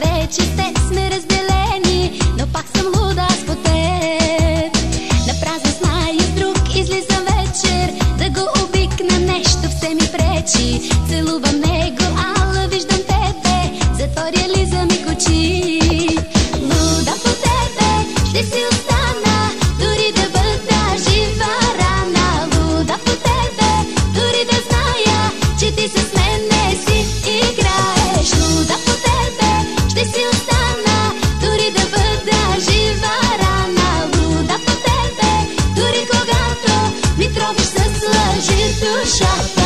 вече с теб сме разделени, но пак съм луда аз по теб. На празно зная с друг излизам вечер, да го обикна, нещо все ми пречи. Целувам него, ала виждам тебе, затворя ли за миг очи. Луда по тебе, ще си остана, дори да бъда жива рана. Луда по тебе, дори да зная, че ти с мен не си играеш. Луда по тебе, ще си остана, дори да бъда жива рана. Луда по тебе, дори когато ми тровиш с лъжи душата.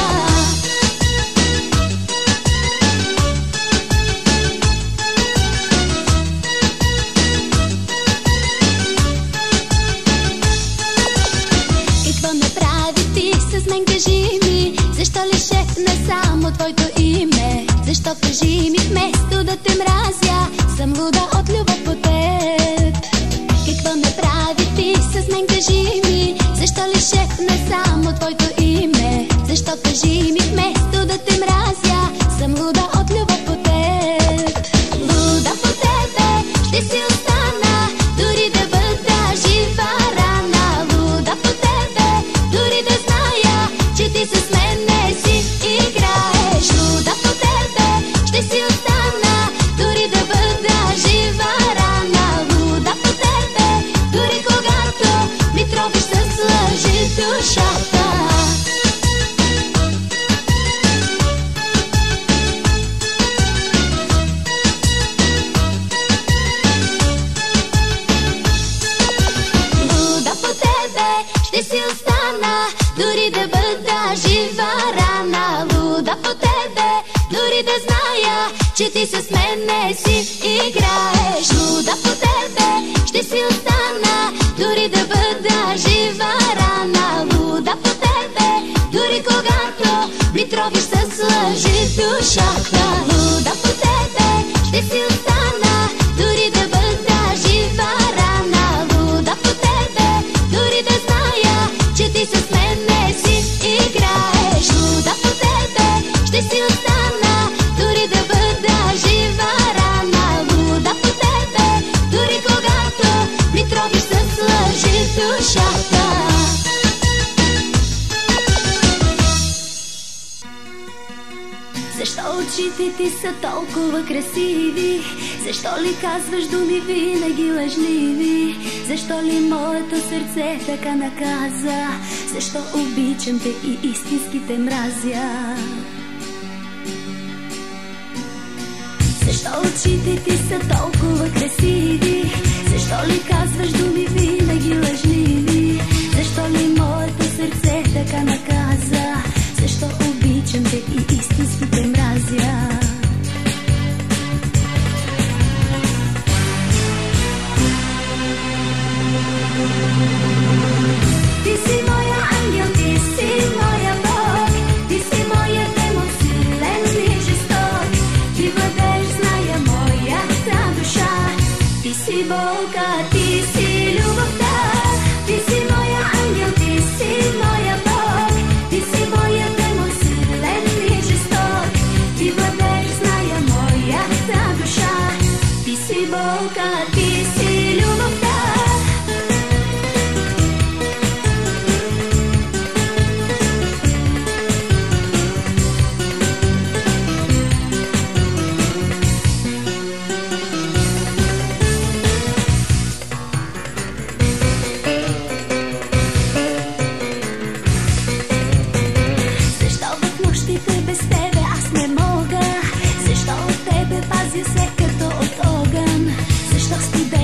Какво направи ти с мен, кажи ми? Защо ли шепна само твоето име? Защо, кажи ми, вместо да те мразя, съм луда от любов по теб? Какво направи ти с мен, кажи ми? Защо ли шепна само твоето име? Защо, кажи ми, вместо да те мразя, съм луда от любов по теб? Луда по тебе, ще си остана, дори да бъда жива рана. Луда по тебе, дори да зная, че ти с мен не си играеш. Луда по тебе, ще си остана, дори да бъда жива рана. Луда по тебе, дори когато ми тровиш с лъжи душата. Луда по тебе, ще си остана, дори да бъда жива рана. Луда по тебе, дори да зная, че ти с мен не си играеш. Луда по тебе, ще си остана, дори да бъда жива рана. Луда по тебе, дори когато ми тровиш с лъжи душата. Луда по тебе, ще си остана, дори да бъда жива рана. Луда по тебе, дори да зная, че ти с мен не си играеш. Луда по тебе, ще си остана, дори да бъда жива рана. Луда по тебе, дори когато ми тровиш с лъжи душата. Защо очите ти са толкова красиви? Защо ли казваш думи винаги лъжливи? Защо ли моето сърце така наказа? Защо обичам те и истински те мразя? Защо очите ти са толкова красиви? Защо ли казваш думи винаги лъжливи? Защо ли моето сърце така наказа? Защо обичам те и истински те мразя? Ти си моя ангел, ти си моя Бог, ти си моя демон, силен и жесток. Ти владееш, зная моята душа. Ти си Бога, ти си любовта. Ти си моя ангел, ти си моя Бог, ти си моя демон, силен и жесток. Ти владееш, зная моята душа. Ти си Бога, ти си любовта. Без тебе аз не мога. Защо от тебе пазя се като от огън? Защо стида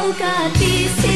Ангелка, ти си